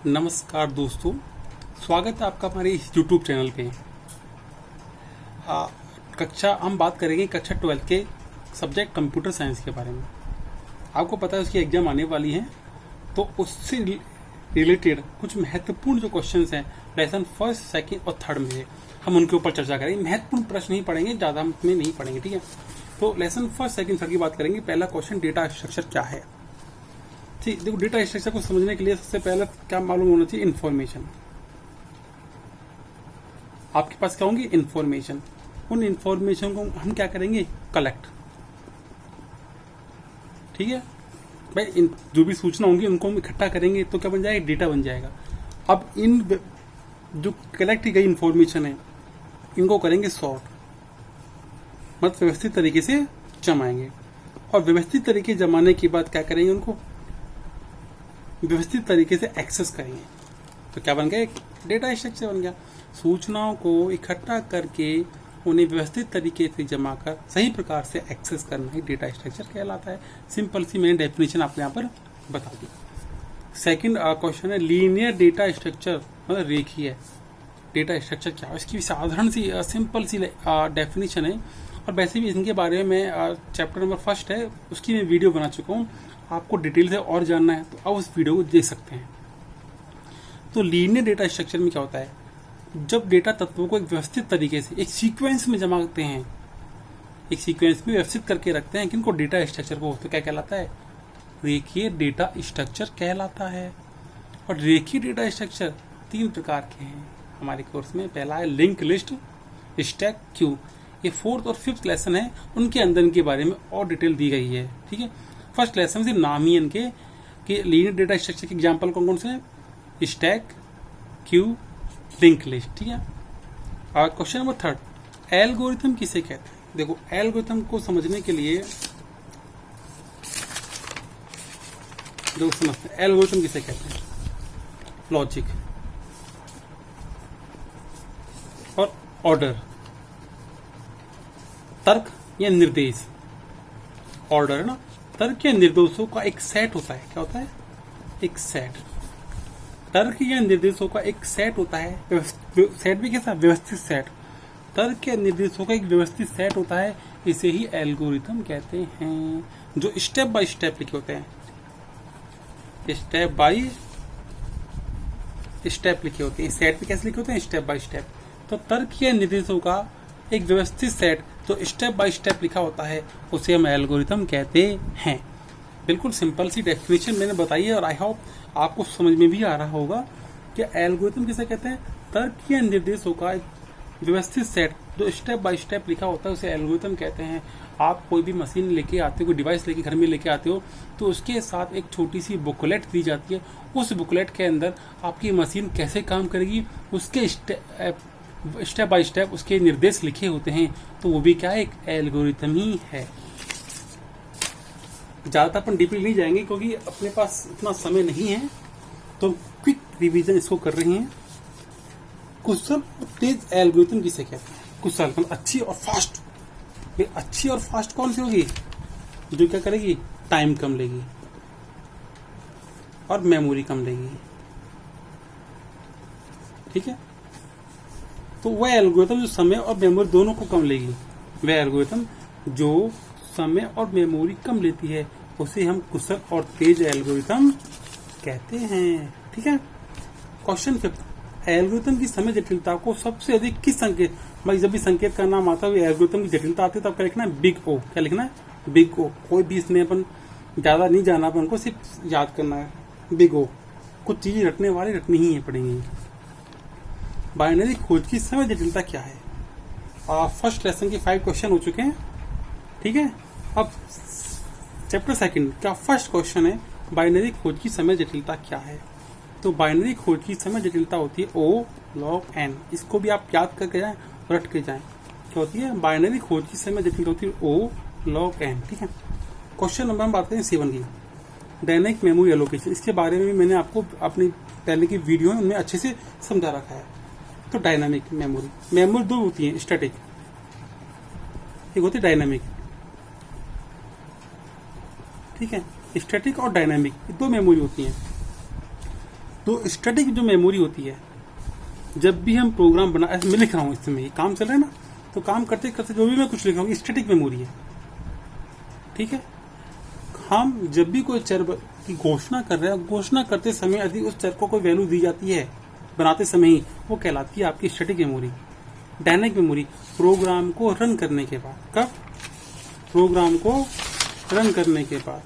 नमस्कार दोस्तों, स्वागत है आपका हमारे इस YouTube चैनल पे। हम बात करेंगे कक्षा 12 के सब्जेक्ट कंप्यूटर साइंस के बारे में। आपको पता है उसकी एग्जाम आने वाली है, तो उससे रिलेटेड कुछ महत्वपूर्ण जो क्वेश्चंस हैं लेसन फर्स्ट, सेकंड और थर्ड में हम उनके ऊपर चर्चा करेंगे। महत्वपूर्ण प्रश्न ही पढ़ेंगे, ज़्यादा हम में नहीं पढ़ेंगे, ठीक है। तो लेसन फर्स्ट, सेकंड, थर्ड की बात करेंगे। पहला क्वेश्चन, डेटा स्ट्रक्चर क्या है। ठीक, देखो डेटा स्ट्रक्चर को समझने के लिए सबसे पहले क्या मालूम होना चाहिए, इन्फॉर्मेशन। आपके पास क्या होंगी, इन्फॉर्मेशन। उन इन्फॉर्मेशन को हम क्या करेंगे, कलेक्ट। ठीक है भाई, जो भी सूचना होंगी उनको हम इकट्ठा करेंगे तो क्या बन जाएगा, डेटा बन जाएगा। अब इन जो कलेक्ट की गई इन्फॉर्मेशन है इनको करेंगे सॉर्ट, मतलब व्यवस्थित तरीके से जमाएंगे। और व्यवस्थित तरीके जमाने के बाद क्या करेंगे, उनको व्यवस्थित तरीके से एक्सेस करेंगे। तो क्या बन गया, एक डेटा स्ट्रक्चर बन गया। सूचनाओं को इकट्ठा करके उन्हें व्यवस्थित तरीके से जमा कर सही प्रकार से एक्सेस करना ही डेटा स्ट्रक्चर कहलाता है। सिंपल सी मैंने डेफिनेशन आपको यहाँ पर बता दी। सेकंड क्वेश्चन है, लीनियर डेटा स्ट्रक्चर मतलब रेखीय डेटा स्ट्रक्चर क्या है। इसकी साधारण सी सिंपल सी डेफिनेशन है, और वैसे भी इनके बारे में चैप्टर नंबर 1 है, उसकी मैं वीडियो बना चुका हूँ। आपको डिटेल से और जानना है तो आप उस वीडियो को देख सकते हैं। तो लीनियर डेटा स्ट्रक्चर में क्या होता है, जब डेटा तत्वों को एक व्यवस्थित तरीके से एक सीक्वेंस में जमा करते हैं, एक सीक्वेंस में व्यवस्थित करके रखते हैं, किनको, डेटा स्ट्रक्चर को, तो क्या कहलाता है, रेखीय डेटा स्ट्रक्चर कहलाता है। और रेखीय डेटा स्ट्रक्चर 3 प्रकार के हैं हमारे कोर्स में। पहला है लिंक लिस्ट, स्टैक, क्यू। ये 4th और 5th लेसन है, उनके अंदर इनके बारे में और डिटेल दी गई है, ठीक है। फर्स्ट लेसन से नाम ही इनके कि लीनियर डेटा स्ट्रक्चर के एग्जांपल कौन कौन से हैं, स्टैक, क्यू, लिंक लिस्ट, ठीक है। और क्वेश्चन नंबर 3, एल्गोरिथम किसे कहते हैं। देखो एल्गोरिथम को समझने के लिए जो समझते हैं एल्गोरिथम किसे कहते हैं, लॉजिक और ऑर्डर, तर्क या निर्देश। ऑर्डर है ना, तर्क या निर्देशों का एक सेट होता है। क्या होता है, एक सेट। तर्क या निर्देशों का एक सेट होता है, सेट भी कैसा, व्यवस्थित सेट। तर्क या निर्देशों का एक व्यवस्थित सेट होता है, इसे ही एल्गोरिथम कहते हैं, जो स्टेप बाय स्टेप लिखे होते हैं। स्टेप बाय स्टेप लिखे होते हैं। सेट भी कैसे लिखे होते हैं, स्टेप बाय स्टेप। तो तर्क या निर्देशों का एक व्यवस्थित सेट जो स्टेप बाय स्टेप लिखा होता है, उसे हम एल्गोरिथम कहते हैं। बिल्कुल सिंपल सी डेफिनेशन मैंने बताई है, और आई होप आपको समझ में भी आ रहा होगा कि एल्गोरिथम किसे कहते हैं। तर्क या निर्देशों का एक व्यवस्थित सेट जो स्टेप बाय स्टेप लिखा होता है, उसे एल्गोरिथम कहते हैं। आप कोई भी मशीन लेके आते हो, कोई डिवाइस लेके घर में लेके आते हो, तो उसके साथ एक छोटी सी बुकलेट दी जाती है। उस बुकलेट के अंदर आपकी मशीन कैसे काम करेगी, उसके स्टेप बाय स्टेप उसके निर्देश लिखे होते हैं। तो वो भी क्या है, एक एल्गोरिथम ही है। ज़्यादा अपन डीपली नहीं जाएंगे क्योंकि अपने पास इतना समय नहीं है, तो क्विक रिवीजन इसको कर रहे हैं। कुशल और तेज एल्गोरिथम किसे कहते हैं। कुशल मतलब अच्छी और फास्ट। अच्छी और फास्ट कौन सी होगी, जो क्या करेगी, टाइम कम लेगी और मेमोरी कम लेगी, ठीक है। तो वह एल्गोरिथम जो समय और मेमोरी दोनों को कम लेगी, वह एल्गोरिथम जो समय और मेमोरी कम लेती है, उसे हम कुशल और तेज एल्गोरिथम कहते हैं, ठीक है। क्वेश्चन 5, एल्गोरिथम की समय जटिलता को सबसे अधिक किस संकेत, भाई जब भी संकेत का नाम आता है एल्गोरिथम की जटिलता आती है, तब क्या लिखना है, बिग ओ। क्या लिखना है, बिग ओ। कोई भी इसमें अपन ज्यादा नहीं जाना, अपन को सिर्फ याद करना है, बिग ओ। कुछ चीजें रटने वाली रटनी ही पड़ेंगी। बाइनरी खोज की समय जटिलता क्या है। फर्स्ट लेसन के 5 क्वेश्चन हो चुके हैं, ठीक है। अब चैप्टर 2 का फर्स्ट क्वेश्चन है, बाइनरी खोज की समय जटिलता क्या है। तो बाइनरी खोज की समय जटिलता होती है O log n। इसको भी आप याद करके जाएं, रट के जाएं। क्या होती है, बाइनरी खोज की समय जटिलता होती है O log n, ठीक है। क्वेश्चन नंबर हम बात करें 7 की, डायनेमिक मेमोरी एलोकेशन। इसके बारे में भी मैंने आपको अपनी पहले की वीडियो में उनमें अच्छे से समझा रखा है। तो डायनामिक मेमोरी 2 होती है, स्टैटिक, एक होती है डायनामिक, ठीक है। स्टैटिक और डायनामिक 2 मेमोरी होती हैं। तो स्टैटिक जो मेमोरी होती है, जब भी हम प्रोग्राम बना, ऐसे मैं लिख रहा हूँ इस समय काम चल रहा है ना, तो काम करते करते जो भी मैं कुछ लिख रहा हूँ स्टैटिक मेमोरी है, ठीक है। हम जब भी कोई चर की घोषणा कर रहे हैं, घोषणा करते समय यदि उस चर को कोई वैल्यू दी जाती है बनाते समय ही, वो कहलाती है आपकी static memory. Dynamic memory program को रन करने के बाद, कब? प्रोग्राम को रन करने के बाद।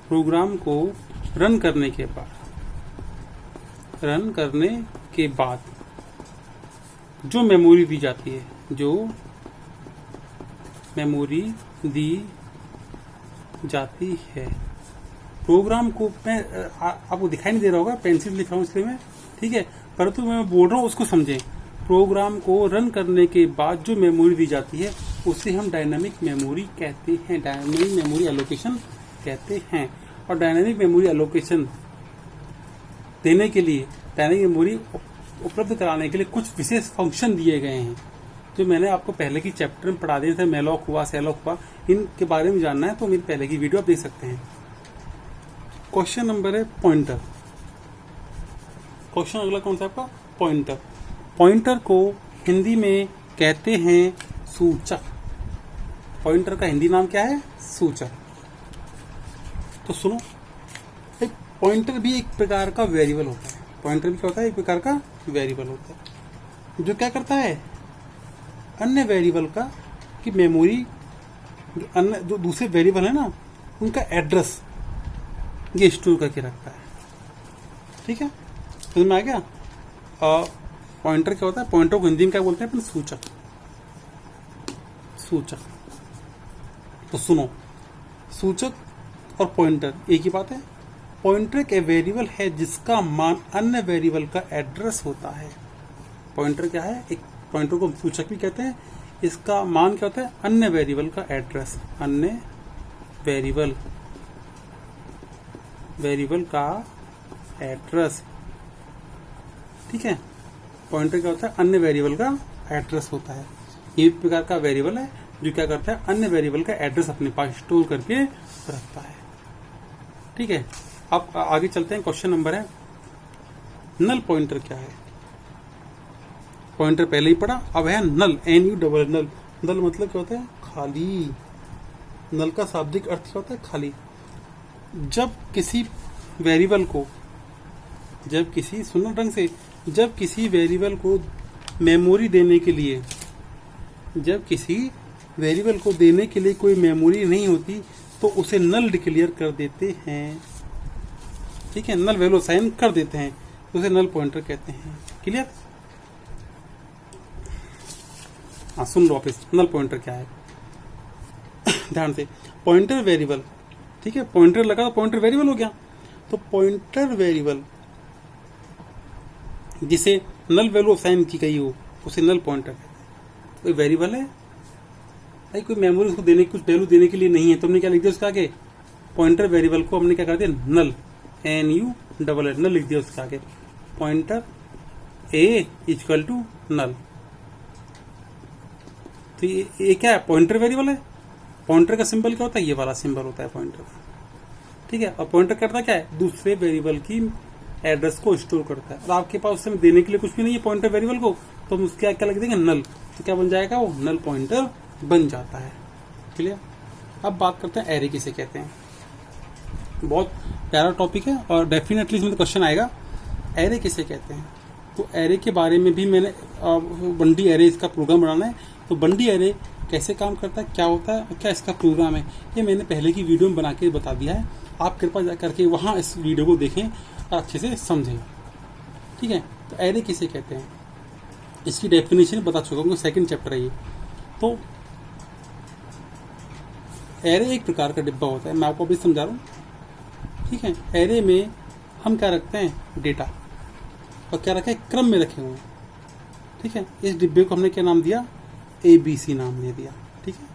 प्रोग्राम को रन करने के बाद, जो मेमोरी दी जाती है, जो मेमोरी दी जाती है प्रोग्राम को, मैं आपको दिखाई नहीं दे रहा होगा, पेंसिल लिख रहा हूँ इसलिए मैं, ठीक है, परंतु मैं बोल रहा हूँ उसको समझें। प्रोग्राम को रन करने के बाद जो मेमोरी दी जाती है उसे हम डायनामिक मेमोरी कहते हैं, डायनामिक मेमोरी एलोकेशन कहते हैं। और डायनामिक मेमोरी एलोकेशन देने के लिए, डायनामिक मेमोरी उपलब्ध कराने के लिए कुछ विशेष फंक्शन दिए गए हैं, जो मैंने आपको पहले की चैप्टर में पढ़ा दिए थे। मेलॉक हुआ, सेलॉक हुआ, इनके बारे में जानना है तो मेरी पहले की वीडियो आप देख सकते हैं। क्वेश्चन नंबर है पॉइंटर। क्वेश्चन अगला कौन सा आपका? पॉइंटर। पॉइंटर को हिंदी में कहते हैं सूचक। पॉइंटर का हिंदी नाम क्या है? सूचक। तो सुनो, एक पॉइंटर भी एक प्रकार का वेरिएबल होता है। पॉइंटर भी क्या होता है? एक प्रकार का वेरिएबल होता है, जो क्या करता है, अन्य वेरिएबल का की मेमोरी, अन्य जो दूसरे वेरिएबल है ना, उनका एड्रेस ये स्टोर करके रखता है, ठीक है। समझ में आ गया? पॉइंटर क्या होता है? पॉइंटर को हिंदी में क्या बोलते हैं अपन? सूचक। सूचक। तो सुनो, सूचक और पॉइंटर एक ही बात है। पॉइंटर एक वेरिएबल है जिसका मान अन्य वेरिएबल का एड्रेस होता है। पॉइंटर क्या है? एक पॉइंटर को सूचक भी कहते हैं। इसका मान क्या होता है? अन्य वेरिएबल का एड्रेस। अन्य वेरिएबल का एड्रेस, ठीक है। पॉइंटर क्या होता है? अन्य वेरिएबल का एड्रेस होता है। ये प्रकार का वेरिएबल है जो क्या करता है? अन्य वेरिएबल का एड्रेस अपने पास स्टोर करके रखता है, ठीक है। अब आगे चलते हैं। क्वेश्चन नंबर है नल पॉइंटर क्या है? पॉइंटर पहले ही पढ़ा, अब है नल, NU नल। नल मतलब क्या होता है? खाली। नल का शाब्दिक अर्थ क्या होता है? खाली। जब किसी वेरिएबल को, सुनो ढंग से, जब किसी वेरिएबल को मेमोरी देने के लिए, कोई मेमोरी नहीं होती तो उसे नल डिक्लेयर कर देते हैं, ठीक है। नल वैल्यू असाइन कर देते हैं, उसे नल पॉइंटर कहते हैं। क्लियर? हाँ, सुन लो वापस, नल पॉइंटर क्या है ध्यान से। पॉइंटर वेरिएबल, ठीक है, पॉइंटर लगा तो पॉइंटर वेरिएबल हो गया। तो पॉइंटर वेरिएबल जिसे नल वैल्यू असाइन की गई हो उसे नल पॉइंटर कहते हैं। कोई वेरिएबल है भाई, कोई मेमोरी उसको देने, कुछ वैल्यू देने के लिए नहीं है, तो हमने क्या लिख दिया उसका आगे? पॉइंटर वेरिएबल को हमने क्या कर दिया? नल, NU नल लिख दिया उसका आगे। Pointer A equal to null. तो ये क्या है? पॉइंटर वेरिएबल है। पॉइंटर का सिंबल क्या होता है? ये वाला सिंबल होता है पॉइंटर का, ठीक है। और पॉइंटर करता क्या है? दूसरे वेरिएबल की एड्रेस को स्टोर करता है। और आपके पास उसमें देने के लिए कुछ भी नहीं है पॉइंटर वेरिएबल को, तो हम उसके क्या लग देंगे? नल। तो क्या बन जाएगा? वो नल पॉइंटर बन जाता है। क्लियर? अब बात करते हैं एरे किसे कहते हैं। बहुत प्यारा टॉपिक है और डेफिनेटली इसमें क्वेश्चन आएगा, एरे किसे कहते हैं। तो एरे के बारे में भी मैंने बंडी एरे इसका प्रोग्राम बनाना है। तो बंडी एरे कैसे काम करता है, क्या होता है, क्या इसका प्रोग्राम है, ये मैंने पहले की वीडियो में बना के बता दिया है। आप कृपया जा करके वहाँ इस वीडियो को देखें और अच्छे से समझें, ठीक है। तो एरे किसे कहते हैं, इसकी डेफिनेशन बता चुका हूँ, सेकंड चैप्टर है ये। तो एरे एक प्रकार का डिब्बा होता है, मैं आपको अभी समझा रहा हूँ, ठीक है। एरे में हम क्या रखते हैं? डेटा। और क्या रखे? क्रम में रखे हुए हैं, ठीक है। इस डिब्बे को हमने क्या नाम दिया? ABC नाम दे दिया, ठीक है।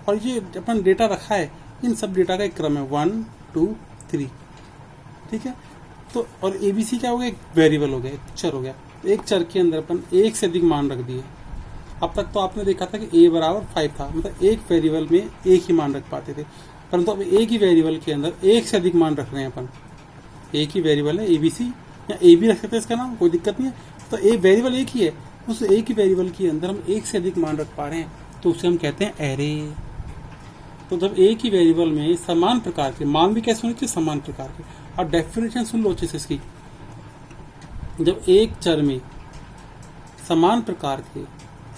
और ये अपन डेटा रखा है, इन सब डेटा का एक क्रम है 1 2 3, ठीक है। तो और ABC क्या हो गया? एक वेरिएबल हो गया, एक चर हो गया। एक चर के अंदर अपन एक से अधिक मान रख दिए। अब तक तो आपने देखा था कि a बराबर 5 था, मतलब एक वेरिएबल में एक ही मान रख पाते थे, परंतु अब एक ही वेरिएबल के अंदर एक से अधिक मान रख रहे हैं अपन। एक ही वेरिएबल है ABC, या a भी रख सकते हैं, इसका नाम कोई दिक्कत नहीं है। तो एक वेरिएबल एक ही है, उस एक ही वेरिएबल के अंदर हम एक से अधिक मान रख पा रहे हैं, तो उसे हम कहते हैं एरे। तो जब एक ही वेरिएबल में समान प्रकार के मान भी कैसे होने चाहिए, समान प्रकार के। अब डेफिनेशन सुन लो अच्छे से इसकी। जब एक चर में समान प्रकार के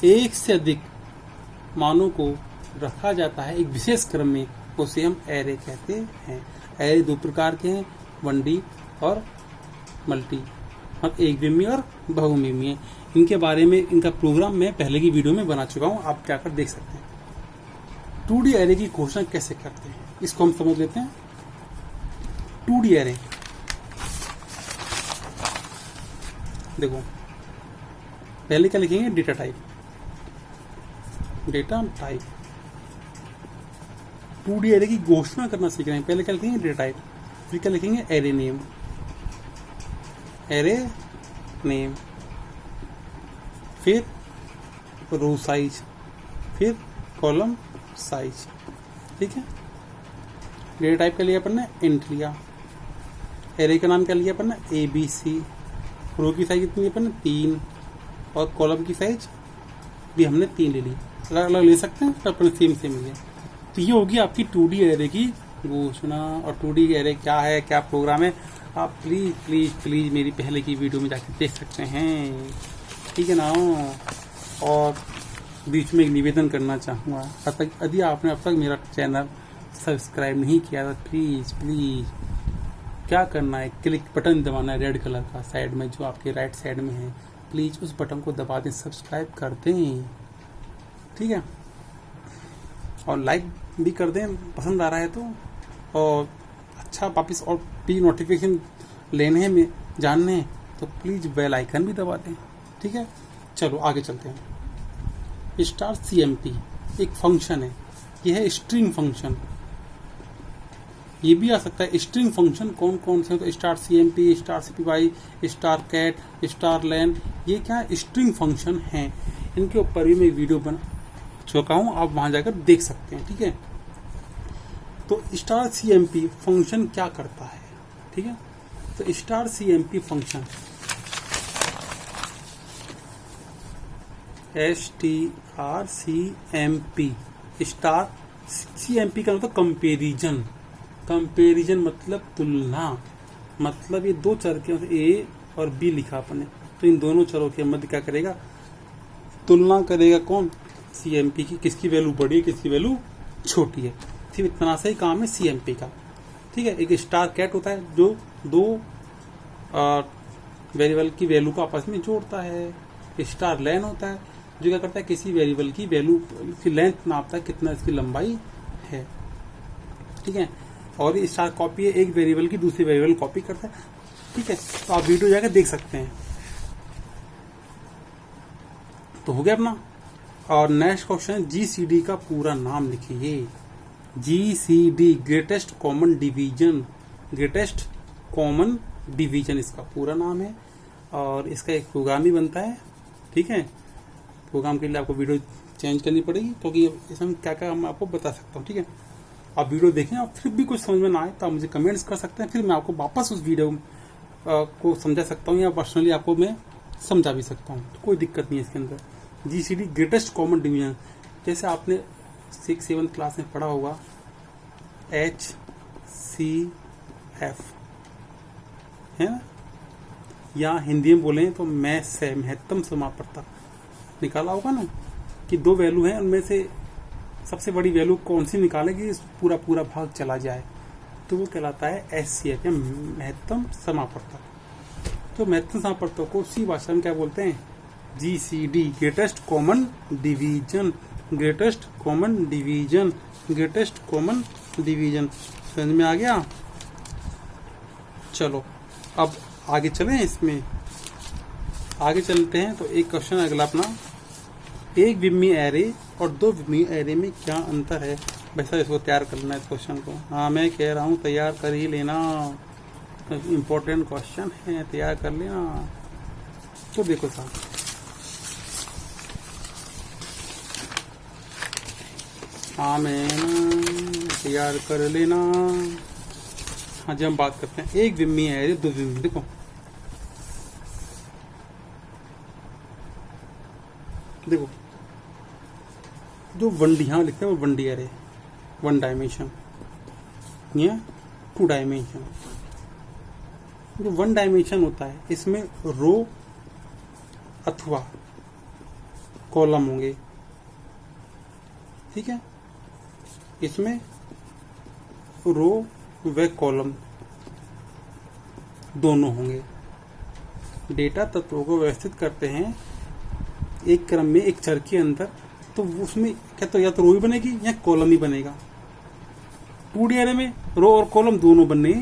एक से अधिक मानों को रखा जाता है एक विशेष क्रम में, उसे हम एरे कहते हैं। एरे दो प्रकार के हैं, 1D और मल्टी, और एक बिम्मी और बहुमिमी है। इनके बारे में इनका प्रोग्राम मैं पहले की वीडियो में बना चुका हूं, आप जाकर देख सकते हैं। 2D एरे की घोषणा कैसे करते हैं इसको हम समझ लेते हैं। 2D एरे देखो, पहले क्या लिखेंगे, data type. Data type 2D array की घोषणा करना सीख रहे हैं, पहले क्या लिखेंगे, डेटा टाइप, फिर क्या लिखेंगे, एरे नेम। एरे नेम, फिर रो साइज, फिर कॉलम साइज। ठीक है, डेटा टाइप का लिया अपन ने इंट लिया, एरे का नाम क्या लिया अपन ने, ABC। रो की साइज कितनी अपन ने, 3, और कॉलम की साइज भी हमने 3 ले ली। अलग अलग ले सकते हैं, तो अपन सेम लिया। तो ये होगी आपकी 2D एरे की घोषणा। और 2D एरे क्या है, क्या प्रोग्राम है, आप प्लीज प्लीज प्लीज मेरी पहले की वीडियो में जाकर देख सकते हैं, ठीक है ना। और बीच में एक निवेदन करना चाहूँगा, यदि आपने अब तक मेरा चैनल सब्सक्राइब नहीं किया तो प्लीज प्लीज क्या करना है, क्लिक बटन दबाना है रेड कलर का साइड में, जो आपके राइट साइड में है, प्लीज उस बटन को दबा दें, सब्सक्राइब कर दें, ठीक है। और लाइक भी कर दें पसंद आ रहा है तो। और अच्छा वापस और भी नोटिफिकेशन लेने हैं में जानने हैं तो प्लीज बेल आइकन भी दबा दें, ठीक है। चलो आगे चलते हैं। स्टार CMP एक फंक्शन है, यह है स्ट्रिंग फंक्शन। ये भी आ सकता है स्ट्रिंग फंक्शन कौन कौन से, तो star CMP, star CPY, star cat, star len, ये क्या स्ट्रिंग फंक्शन हैं। इनके ऊपर भी मैं वीडियो बना चुका हूँ, आप वहां जाकर देख सकते हैं, ठीक है। तो स्टार CMP फंक्शन क्या करता है, ठीक है। तो star CMP function STRCMP, star CMP का मतलब कंपेरिजन। कंपेरिजन मतलब तुलना, मतलब ये दो चर के मतलब A और B लिखा अपने, तो इन दोनों चरों के मध्य क्या करेगा, तुलना करेगा। कौन, CMP की, किसकी वैल्यू बड़ी है, किसकी वैल्यू छोटी है। सिर्फ इतना सा ही काम है CMP का, ठीक है। एक स्टार कैट होता है जो दो वेरिएबल की वैल्यू को आपस में जोड़ता है। स्टार लैन होता है जो क्या करता है, किसी वेरिएबल की वैल्यू की लेंथ नापता है, कितना इसकी लंबाई है, ठीक है। और ये स्टार कॉपी है, एक वेरिएबल की दूसरी वेरिएबल कॉपी करता है, ठीक है। तो आप वीडियो जाकर देख सकते हैं। तो हो गया अपना। और नेक्स्ट क्वेश्चन, GCD का पूरा नाम लिखिए। GCD greatest common division, greatest common division इसका पूरा नाम है। और इसका एक प्रोग्राम भी बनता है, ठीक है। प्रोग्राम के लिए आपको वीडियो चेंज करनी पड़ेगी, क्योंकि इसमें क्या क्या मैं आपको बता सकता हूँ, ठीक है। आप वीडियो देखें, आप फिर भी कुछ समझ में ना आए तो आप मुझे कमेंट्स कर सकते हैं, फिर मैं आपको वापस उस वीडियो को समझा सकता हूँ, या पर्सनली आपको मैं समझा भी सकता हूँ, तो कोई दिक्कत नहीं है इसके अंदर। GCD ग्रेटेस्ट कॉमन डिवीजन, जैसे आपने 6-7 क्लास में पढ़ा होगा HCF, है ना, या हिंदी में बोले तो मैथ से महत्तम समापरता निकाला होगा ना, कि दो वैल्यू हैं, उनमें से सबसे बड़ी वैल्यू कौन सी निकालेगी, पूरा पूरा भाग चला जाए, तो वो कहलाता है SCF, या महत्तम समापरता। तो महत्तम समापरता को उसी भाषा में क्या बोलते हैं, GCD greatest common division, greatest common division, greatest common division. समझ में आ गया। चलो अब आगे चलें, इसमें आगे चलते हैं। तो एक क्वेश्चन अगला अपना, एक बिम्मी एरे और दो बिम्मी एरे में क्या अंतर है। वैसा इसको तैयार करना है इस क्वेश्चन को। हाँ मैं कह रहा हूँ तैयार कर ही लेना, इम्पोर्टेंट क्वेश्चन है, तैयार कर लेना। तो देखो साहब, हाँ मैं तैयार कर लेना। हाँ जब हम बात करते हैं एक विम्मी है, दो विम्मी, देखो देखो जो 1D यहाँ लिखते हैं वो 1D एरे, 1 डायमेंशन या 2 डायमेंशन। जो 1 डायमेंशन होता है इसमें रो अथवा कॉलम होंगे, ठीक है। इसमें रो व कॉलम दोनों होंगे। डेटा तत्वों को व्यवस्थित करते हैं एक क्रम में एक चर के अंदर, तो उसमें क्या तो या तो रो ही बनेगी या कॉलम ही बनेगा। 2D एरे में रो और कॉलम दोनों बनने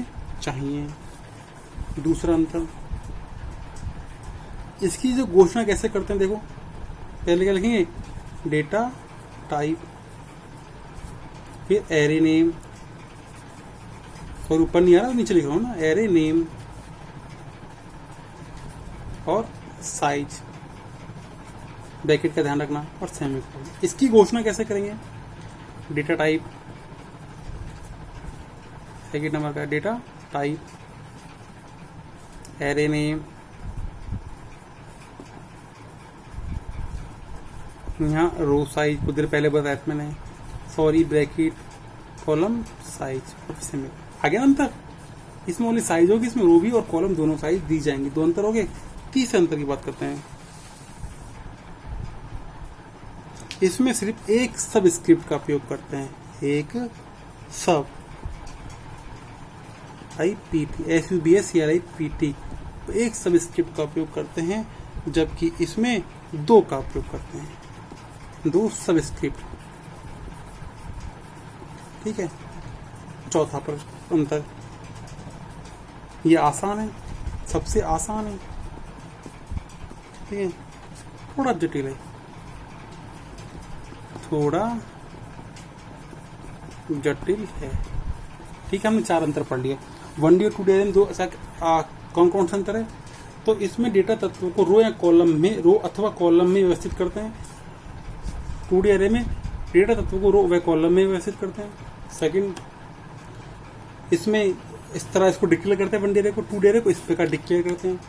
चाहिए। दूसरा अंतर, इसकी जो घोषणा कैसे करते हैं देखो, पहले क्या लिखेंगे, डेटा टाइप, फिर एरे नेम, और ऊपर नहीं आ रहा नीचे लिख रहा हूं ना, एरे नेम और साइज, ब्रैकेट का ध्यान रखना, और सेमीकोलन। इसकी घोषणा कैसे करेंगे, डेटा टाइप, सेकंड नंबर का डेटा टाइप, एरे नेम, यहाँ रो साइज कुछ देर पहले बताया था मैंने, सॉरी ब्रैकेट, कॉलम साइज और सेमीकोलन। आगे अंतर, इसमें ओनली साइज होगी, इसमें रो भी और कॉलम दोनों साइज दी जाएंगी। दो अंतर हो गए। तीसरे अंतर की बात करते हैं, इसमें सिर्फ एक सब स्क्रिप्ट का उपयोग करते हैं, एक सब IPT, SUBSCRIPT, एक सब स्क्रिप्ट का उपयोग करते हैं, जबकि इसमें दो का उपयोग करते हैं, दो सब स्क्रिप्ट, ठीक है। चौथा पर अंतर, ये आसान है, सबसे आसान है, ठीक है, थोड़ा जटिल है, थोड़ा जटिल है, ठीक है। हमने 4 अंतर पढ़ लिए, 1D और 2D एरे में दो ऐसा कौन कौन सा अंतर है, तो इसमें डेटा तत्वों को रो या कॉलम में, रो अथवा कॉलम में व्यवस्थित करते हैं। 2D एरे में डेटा तत्वों को रो व कॉलम में व्यवस्थित करते हैं। सेकंड, इसमें इस तरह इसको डिक्लेयर करते हैं 1D एरे को, 2D एरे को इस प्रकार डिक्लेयर करते हैं।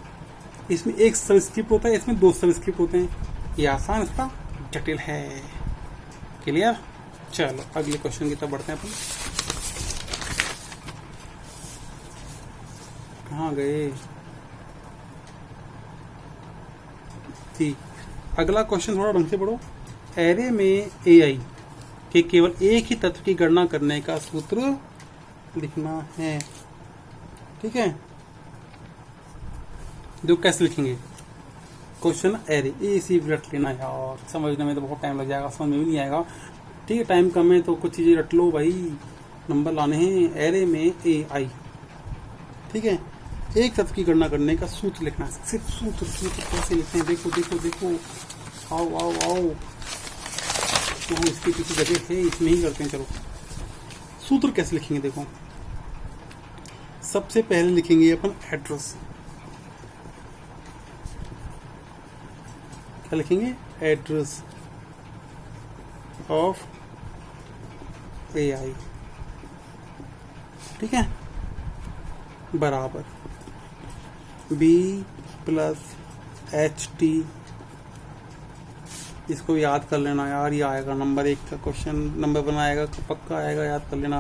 इसमें एक सबस्क्रिप्ट होता है, इसमें दो सबस्क्रिप्ट होते हैं। ये आसान, इसका जटिल है। क्लियर? चलो अगले क्वेश्चन की तरफ बढ़ते हैं अपन। कहाँ गए? ठीक, अगला क्वेश्चन थोड़ा ढंग से पढ़ो। एरे में AI के केवल एक ही तत्व की गणना करने का सूत्र लिखना है, ठीक है। जो कैसे लिखेंगे क्वेश्चन, एरे इसी रट लेना यार, समझने में तो बहुत टाइम लग जाएगा, समझ में भी नहीं आएगा, ठीक है। टाइम कम है तो कुछ चीजें रट लो भाई, नंबर लाने हैं। एरे में AI, ठीक है, एक तत्व की गणना करने का सूत्र लिखना है। सिर्फ सूत्र, सूत्र कैसे लिखते हैं देखो देखो देखो, आओ आओ आओ, तो हम इसके पीछे जगह है, इसमें ही करते हैं। चलो सूत्र कैसे लिखेंगे देखो, सबसे पहले लिखेंगे अपन एड्रेस। क्या लिखेंगे? एड्रेस ऑफ AI, ठीक है, बराबर B + HT। इसको याद कर लेना यार, ये आएगा नंबर 1 का क्वेश्चन, नंबर बनाएगा पक्का आएगा, याद कर लेना,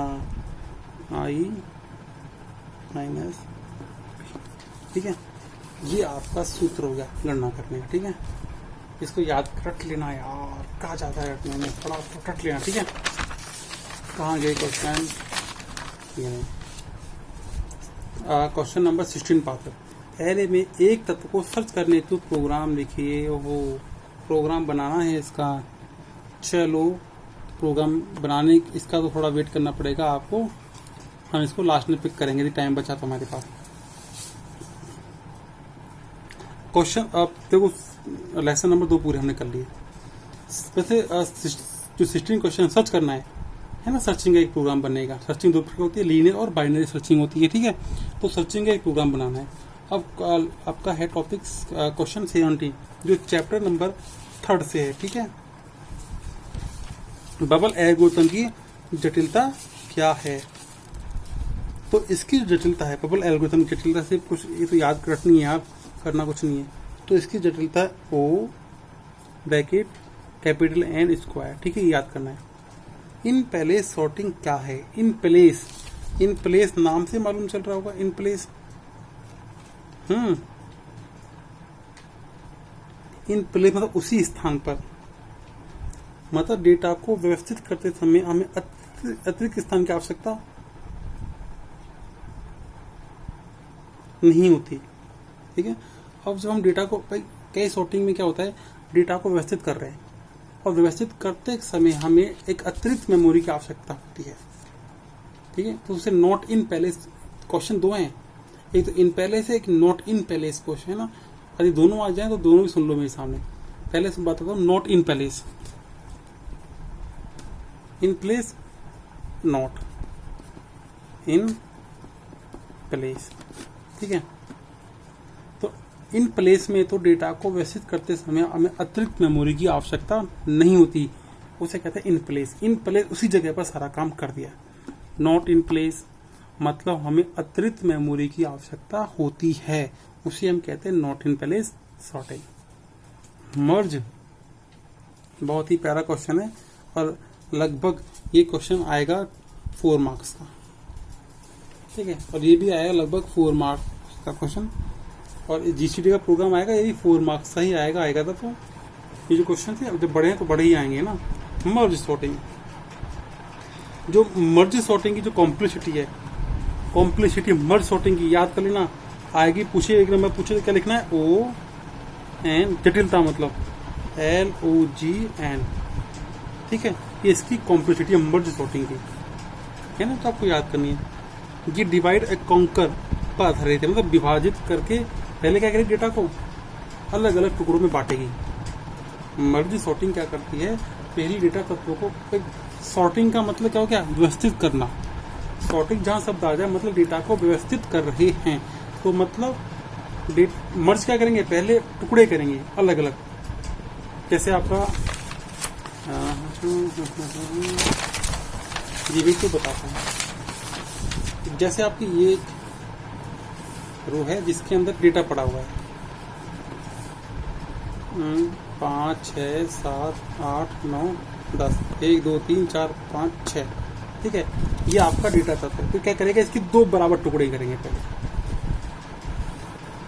I - ठीक है। ये आपका सूत्र हो गया गणना करने का, ठीक है। इसको याद रट लेना यार, कहा जाता है रटने में, थोड़ा रट लेना, ठीक है। कहाँ गए क्वेश्चन? क्वेश्चन नंबर 16 पात्र, एरे में एक तत्व को सर्च करने तो प्रोग्राम लिखिए। वो प्रोग्राम बनाना है इसका। चलो प्रोग्राम बनाने इसका तो थोड़ा वेट करना पड़ेगा आपको, हम इसको लास्ट में पिक करेंगे यदि टाइम बचा तो हमारे पास। क्वेश्चन अब देखो, लेसन नंबर 2 पूरे हमने कर लिए। वैसे जो 16 क्वेश्चन सर्च करना है ना, सर्चिंग का एक प्रोग्राम बनेगा। सर्चिंग दो प्रकार होती है, लीनियर और बाइनरी सर्चिंग होती है, ठीक है। तो सर्चिंग का एक प्रोग्राम बनाना है। अब आपका है टॉपिक क्वेश्चन 70, जो चैप्टर नंबर 3 से है, ठीक है। बबल एल्गोरिथम की जटिलता क्या है? तो इसकी जो जटिलता है, बबल एल्गोरिथम की जटिलता से कुछ ये तो याद रखनी है, आप करना कुछ नहीं है। तो इसकी जटिलता ओ ब्रैकेट कैपिटल एन स्क्वायर, ठीक है, याद करना है। इन प्लेस सॉर्टिंग क्या है? इन प्लेस नाम से मालूम चल रहा होगा, इन प्लेस। इन प्लेस मतलब उसी स्थान पर, मतलब डेटा को व्यवस्थित करते समय हमें अतिरिक्त स्थान की आवश्यकता नहीं होती, ठीक है। अब जब हम डेटा को, कई सॉर्टिंग में क्या होता है, डेटा को व्यवस्थित कर रहे हैं और व्यवस्थित करते समय हमें एक अतिरिक्त मेमोरी की आवश्यकता होती है, ठीक है। तो उसे नॉट इन पैलेस, क्वेश्चन दो हैं, एक तो इन पैलेस है, एक नॉट इन पैलेस क्वेश्चन है ना। यदि दोनों आ जाए तो दोनों भी सुन लो मेरे सामने। पहले से बताता हूँ, not in palace, in place, not in place, ठीक है। तो इन प्लेस में तो डेटा को व्यवस्थित करते समय हमें अतिरिक्त मेमोरी की आवश्यकता नहीं होती, उसे कहते हैं इन प्लेस। इन प्लेस उसी जगह पर सारा काम कर दिया। नॉट इन प्लेस मतलब हमें अतिरिक्त मेमोरी की आवश्यकता होती है, उसे हम कहते हैं नॉट इन प्लेस सॉर्टिंग। मर्ज बहुत ही प्यारा क्वेश्चन है और लगभग ये क्वेश्चन आएगा 4 मार्क्स का, ठीक है। और ये भी आएगा लगभग 4 मार्क्स का क्वेश्चन, और जीसीडी का प्रोग्राम आएगा, ये भी 4 मार्क्स का ही आएगा तो ये जो क्वेश्चन थे जब बड़े हैं तो बड़े ही आएंगे ना। मर्ज सॉर्टिंग, जो मर्ज सॉर्टिंग की जो कॉम्प्लेक्सिटी है, कॉम्प्लेक्सिटी मर्ज सॉर्टिंग की याद कर लेना, आएगी। पूछे एक नंबर पूछे तो क्या लिखना है, ओ एन, जटिलता मतलब LOGN, ठीक है। ये इसकी कॉम्प्लेक्सिटी है मर्ज सॉर्टिंग की, है ना। तो आपको याद करनी है। ये डिवाइड ए कॉन्कर पर आधारित है, मतलब विभाजित करके पहले क्या करेगी, डेटा को अलग अलग टुकड़ों में बांटेगी। मर्ज सॉर्टिंग क्या करती है, पहली डेटा तत्वों को, सॉर्टिंग का मतलब क्या हो गया, व्यवस्थित करना। सॉर्टिंग जहां शब्द आ जाए मतलब डेटा को व्यवस्थित कर रहे हैं, तो मतलब मर्ज क्या करेंगे, पहले टुकड़े करेंगे अलग अलग। जैसे आपका ये भी तो बताता हूँ, जैसे आपकी ये रो है जिसके अंदर डेटा पड़ा हुआ है, 5 6 7 8 9 10, 1 2 3 4 5 6, ठीक है। ये आपका डेटा तत्व है। तो क्या करेगा, इसकी 2 बराबर टुकड़े करेंगे पहले,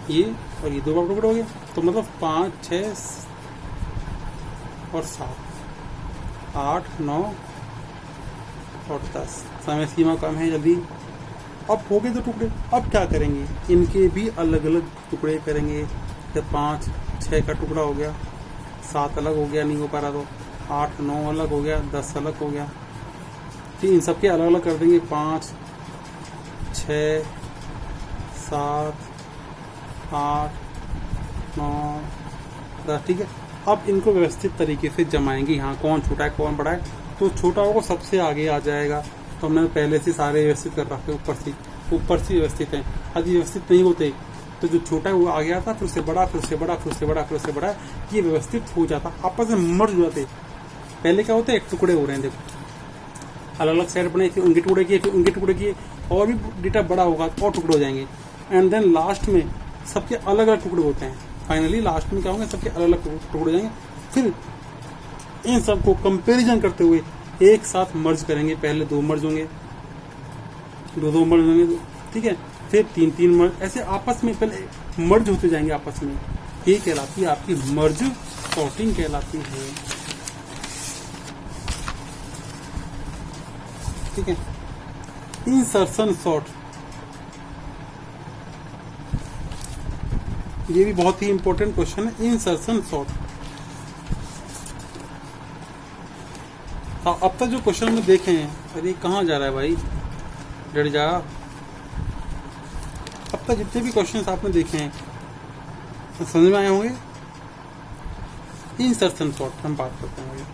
ये और ये 2 बराबर टुकड़े हो गए, तो मतलब 5 6 और 7 8 9 और 10। समय सीमा कम है, जल्दी। अब हो गए 2 टुकड़े। अब क्या करेंगे, इनके भी अलग अलग टुकड़े करेंगे। जब 5 6 का टुकड़ा हो गया, 7 अलग हो गया, नहीं हो पा रहा तो 8 9 अलग हो गया, 10 अलग हो गया, ठीक। इन सबके अलग अलग कर देंगे, 5 6 7 8 9 10, ठीक है। अब इनको व्यवस्थित तरीके से जमाएंगे, यहाँ कौन छोटा है कौन बड़ा है। तो छोटा होगा सबसे आगे आ जाएगा, तो हमने पहले से सारे व्यवस्थित कर रखे, ऊपर से व्यवस्थित है। यदि व्यवस्थित नहीं होते तो जो छोटा है वो आ गया था, फिर से बड़ा, फिर से बड़ा, फिर से बड़ा, फिर से बड़ा, ये व्यवस्थित हो जाता, आपस में मर्ज हो जाते। पहले क्या होता है, एक टुकड़े हो रहे हैं, देखो अलग अलग साइड बने, फिर उनके टुकड़े किए, फिर उनके टुकड़े किए, और भी डेटा बड़ा होगा तो और टुकड़े हो जाएंगे। एंड देन लास्ट में सबके अलग अलग टुकड़े होते हैं। फाइनली लास्ट में क्या होंगे, सबके अलग अलग टुकड़े हो जाएंगे। फिर इन सबको कंपैरिजन करते हुए एक साथ मर्ज करेंगे। पहले 2 मर्ज होंगे, 2 मर्ज होंगे, ठीक है। फिर 3 मर्ज, ऐसे आपस में पहले मर्ज होते जाएंगे आपस में। ये कहलाती है आपकी मर्ज सॉर्टिंग कहलाती है, ठीक है। इंसर्शन सॉर्ट, ये भी बहुत ही इंपॉर्टेंट क्वेश्चन है। इंसर्शन सॉर्ट, अब तक जो क्वेश्चन हमने देखे हैं, अरे कहाँ जा रहा है भाई, डर जा। अब तक जितने भी क्वेश्चन आपने देखे हैं समझ में आए होंगे। इंसर्शन सॉर्ट हम बात करते हैं।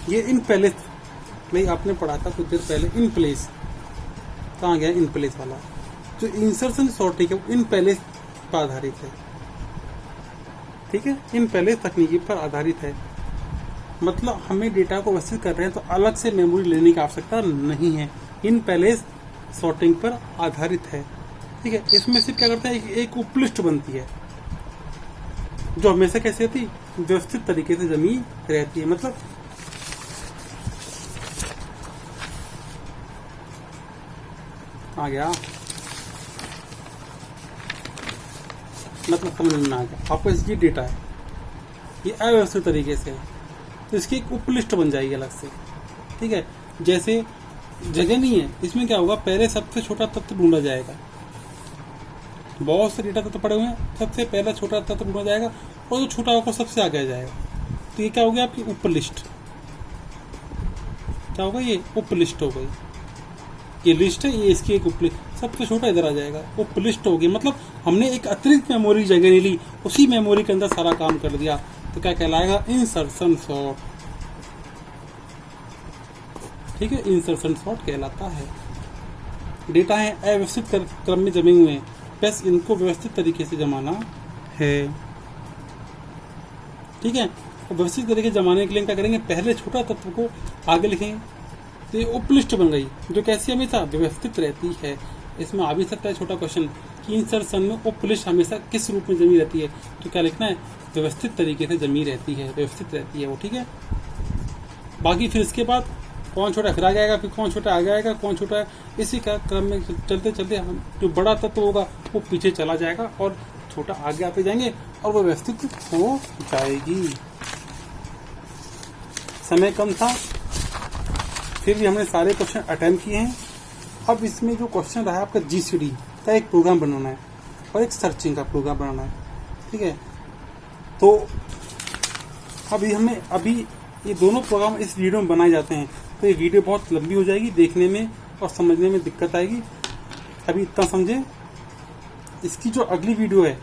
ये इन प्लेस, भाई आपने पढ़ा था कुछ देर पहले, इन प्लेस कहाँ गया, इन प्लेस वाला। जो इंसर्शन सॉर्टिंग है वो इन प्लेस पर आधारित है, ठीक है। इन प्लेस तकनीकी पर आधारित है। मतलब हमें डेटा को व्यवस्थित कर रहे हैं तो अलग से मेमोरी लेने की आवश्यकता नहीं है, इन पैलेस सॉर्टिंग पर आधारित है। ठीक है, इसमें सिर्फ क्या करता है, एक उपलिस्ट बनती है जो हमेशा कैसे रहती, व्यवस्थित तरीके से जमी रहती है। मतलब आ गया, मतलब समझ में आ गया आपको। ये डेटा है, ये अव्यवस्थित तरीके से है तो इसकी एक उपलिस्ट बन जाएगी अलग से। ठीक है, जैसे जगह नहीं है, इसमें क्या होगा, पहले सबसे छोटा तत्व ढूंढा जाएगा। बहुत से डेटा तत्व पड़े हुए हैं, सबसे पहला छोटा तत्व ढूंढा जाएगा और जो छोटा होगा सबसे आगे आ जाएगा। तो ये क्या हो गया, आपकी उपलिस्ट। क्या होगा, ये उपलिस्ट हो गई। ये लिस्ट है, ये इसकी एक उपलिस्ट, सबसे छोटा इधर आ जाएगा, उपलिस्ट हो गई। मतलब हमने एक अतिरिक्त मेमोरी जगह नहीं ली, उसी मेमोरी के अंदर सारा काम कर दिया। तो क्या कहलाएगा, इंसर्शन सॉर्ट। ठीक है, इंसर्शन सॉर्ट कहलाता है। डेटा है अव्यवस्थित क्रम में जमे हुए हैं, बस इनको व्यवस्थित तरीके से जमाना है। ठीक है, व्यवस्थित तरीके से जमाने के लिए क्या करेंगे, पहले छोटा तत्व को आगे लिखेंगे तो ये उपलिस्ट बन गई, जो कैसी हमेशा व्यवस्थित रहती है। इसमें आ भी सकता है छोटा क्वेश्चन कि इंसर्शन में उपलिस्ट हमेशा किस रूप में जमी रहती है, तो क्या लिखना है, व्यवस्थित तरीके से जमी रहती है, व्यवस्थित रहती है वो। ठीक है, बाकी फिर इसके बाद कौन छोटा फिर आगे आएगा, फिर कौन छोटा आगे आएगा, कौन छोटा, इसी का क्रम में चलते चलते हम जो बड़ा तत्व होगा वो पीछे चला जाएगा और छोटा आगे आते जाएंगे और वो व्यवस्थित हो जाएगी। समय कम था, फिर भी हमने सारे क्वेश्चन अटेम्प्ट किए हैं। अब इसमें जो क्वेश्चन रहा है आपका GCD का एक प्रोग्राम बनाना है और एक सर्चिंग का प्रोग्राम बनाना है। ठीक है, तो अभी ये दोनों प्रोग्राम इस वीडियो में बनाए जाते हैं, तो ये वीडियो बहुत लंबी हो जाएगी, देखने में और समझने में दिक्कत आएगी। अभी इतना समझे। इसकी जो अगली वीडियो है